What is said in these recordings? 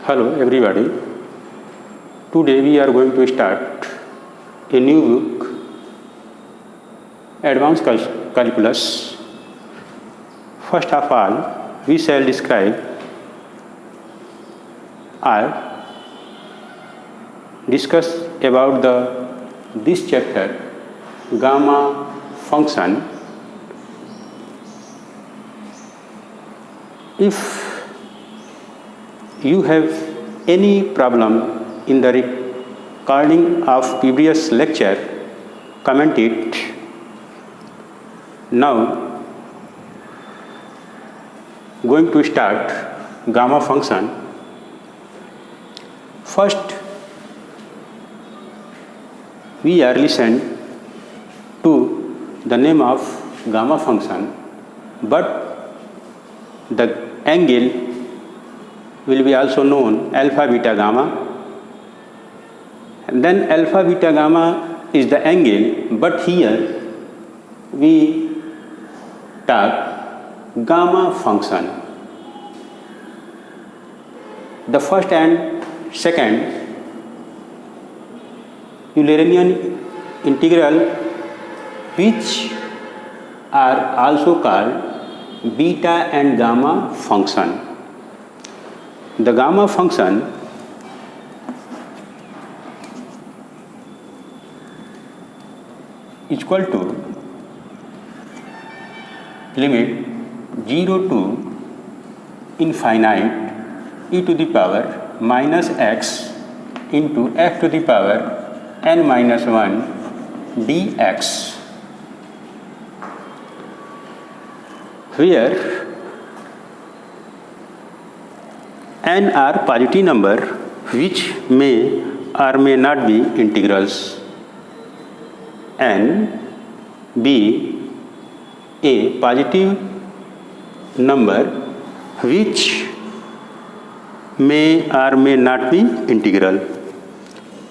Hello everybody. Today we are going to start a new book, Advanced Calculus. First of all, we shall describe or discuss about this chapter, gamma function. If you have any problem in the recording of previous lecture, comment it. Now, going to start gamma function. First, we are listen to the name of gamma function, but the angle will be also known alpha beta gamma. And then alpha beta gamma is the angle, but here we talk gamma function. The first and second Eulerian integral, which are also called beta and gamma function. The gamma function is equal to limit 0 to infinite e to the power minus x into f to the power n minus 1 dx, where n are positive number which may or may not be integrals, n be a positive number which may or may not be integral.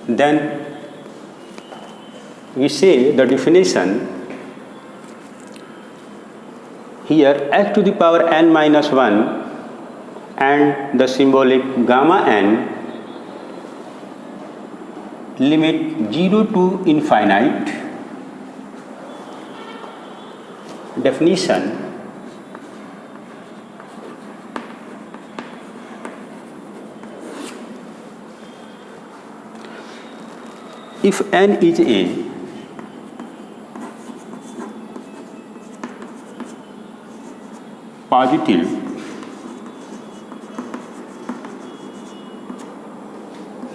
Then we say the definition here, x to the power n minus 1 and the symbolic gamma n, limit 0 to infinite. Definition: if n is a positive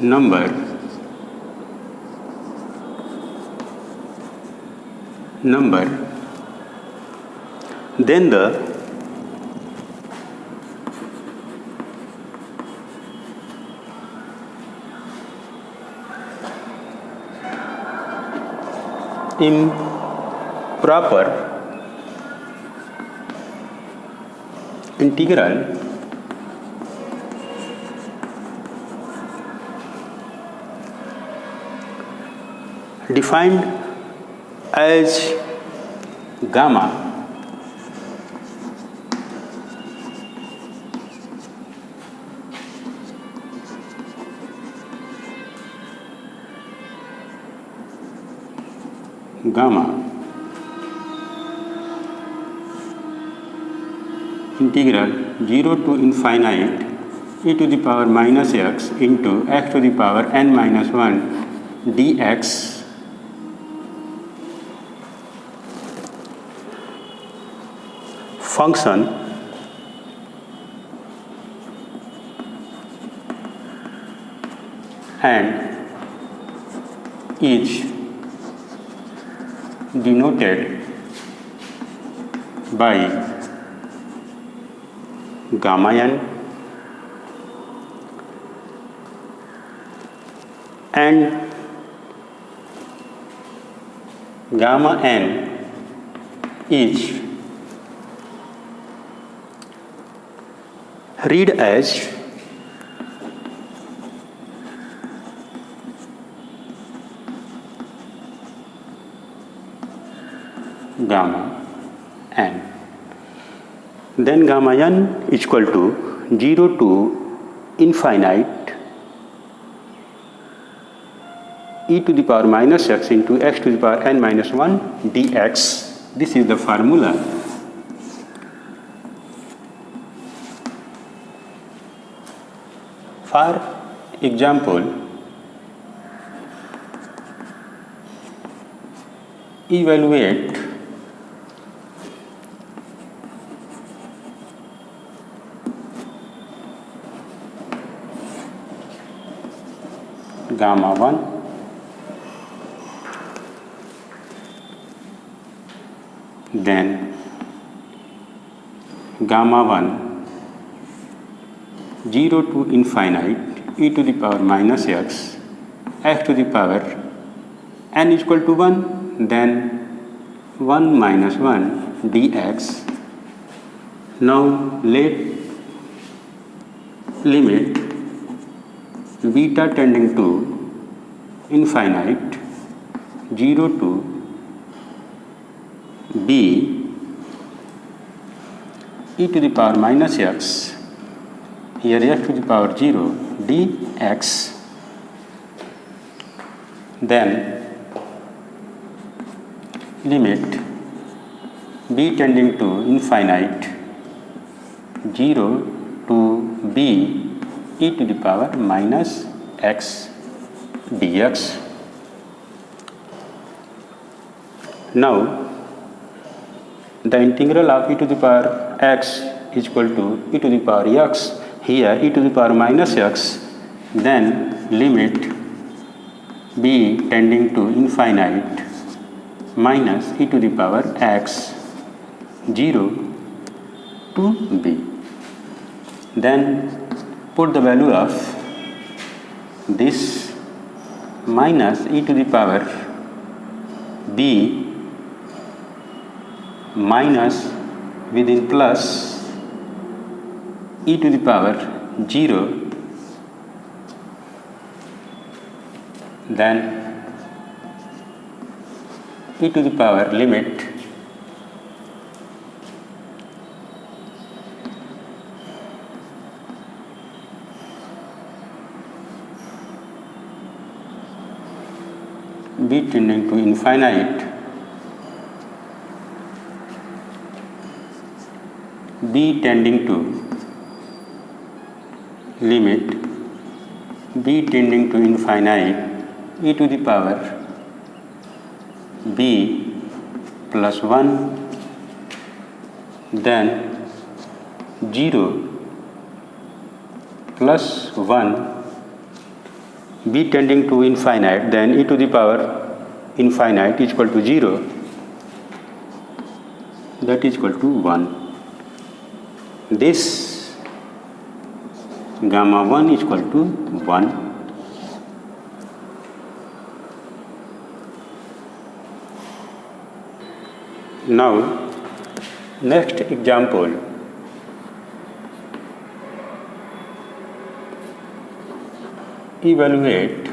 number, then the improper integral defined as gamma integral 0 to infinite e to the power minus x into x to the power n minus 1 dx function and is denoted by gamma n and gamma n is read as gamma n. Then gamma n is equal to 0 to infinite e to the power minus x into x to the power n minus 1 dx. This is the formula. For example, evaluate gamma 1 then gamma 1 0 to infinite e to the power minus x to the power n is equal to 1, then 1 minus 1 dx. Now let limit beta tending to infinite 0 to b e to the power minus x, here x to the power 0 dx. Then limit b tending to infinite 0 to b e to the power minus x dx. Now the integral of e to the power x is equal to e to the power x, here e to the power minus x, then limit b tending to infinite minus e to the power x 0 to b. Then put the value of this minus e to the power b minus within plus e to the power 0, then e to the power limit b tending to infinite b tending to limit b tending to infinite e to the power b plus 1, then 0 plus 1 b tending to infinite, then e to the power infinite is equal to 0, that is equal to 1. This gamma 1 is equal to 1. Now next example, evaluate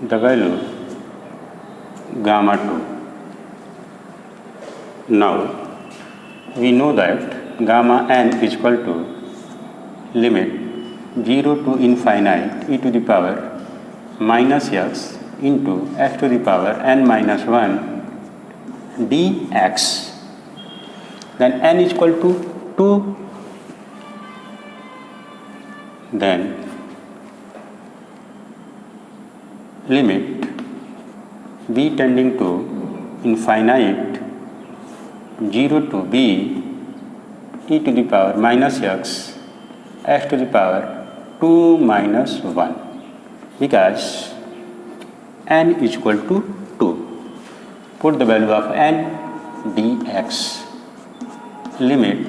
the value gamma 2. Now we know that gamma n is equal to limit 0 to infinite e to the power minus x into x to the power n minus 1 dx. Then n is equal to 2, then limit b tending to infinite 0 to b e to the power minus x to the power 2 minus 1, because n is equal to 2. Put the value of n dx. Limit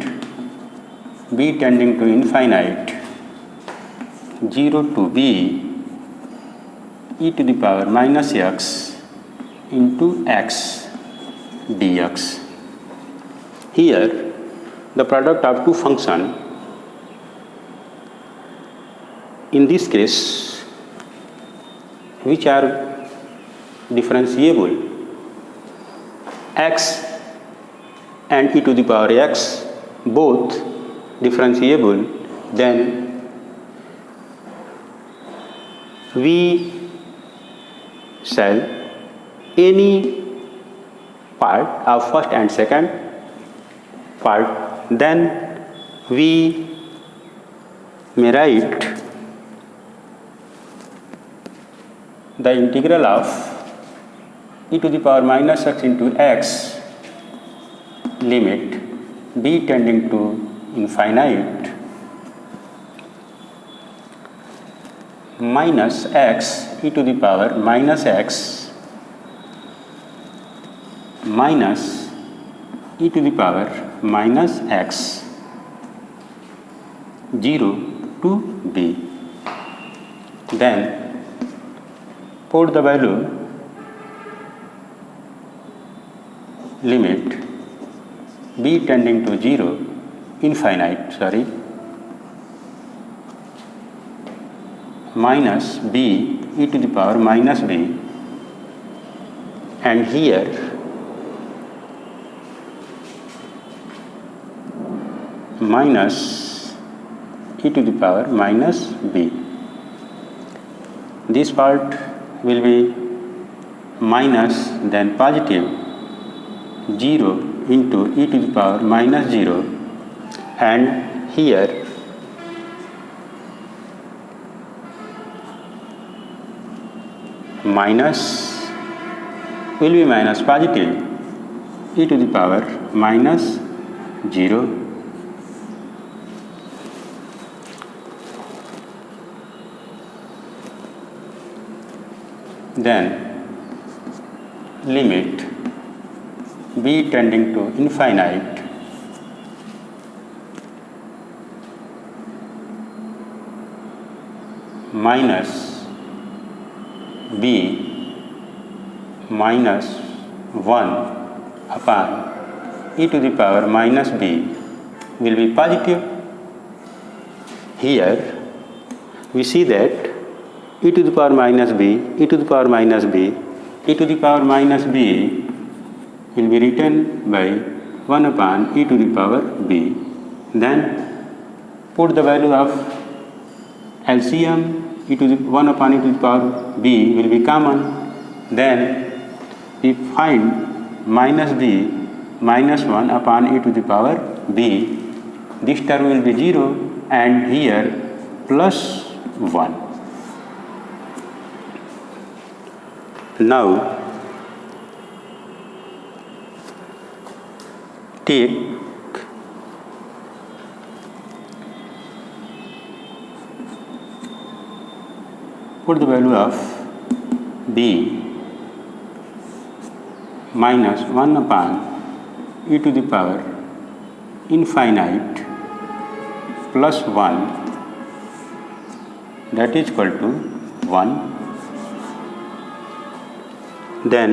b tending to infinite 0 to b e to the power minus x into x dx. Here the product of two functions in this case, which are differentiable, x and e to the power x both differentiable, then we shall any part of first and second part, then we may write the integral of e to the power minus x into x limit b tending to infinite minus x e to the power minus x minus e to the power minus x 0 to b. Then put the value limit b tending to 0 infinite minus b e to the power minus b, and here minus e to the power minus b. This part will be minus then positive 0 into e to the power minus 0, and here minus will be minus positive e to the power minus 0. Then limit b tending to infinite minus b minus 1 upon e to the power minus b will be positive. Here we see that e to the power minus b, e to the power minus b, e to the power minus b will be written by 1 upon e to the power b. Then put the value of LCM, e to the 1 upon e to the power b will be common. Then we find minus b minus 1 upon e to the power b. This term will be 0, and here plus 1. Now take put the value of b minus 1 upon e to the power infinite plus 1, that is equal to 1. Then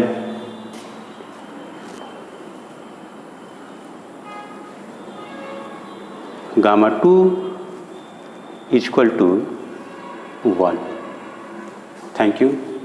gamma 2 is equal to 1. Thank you.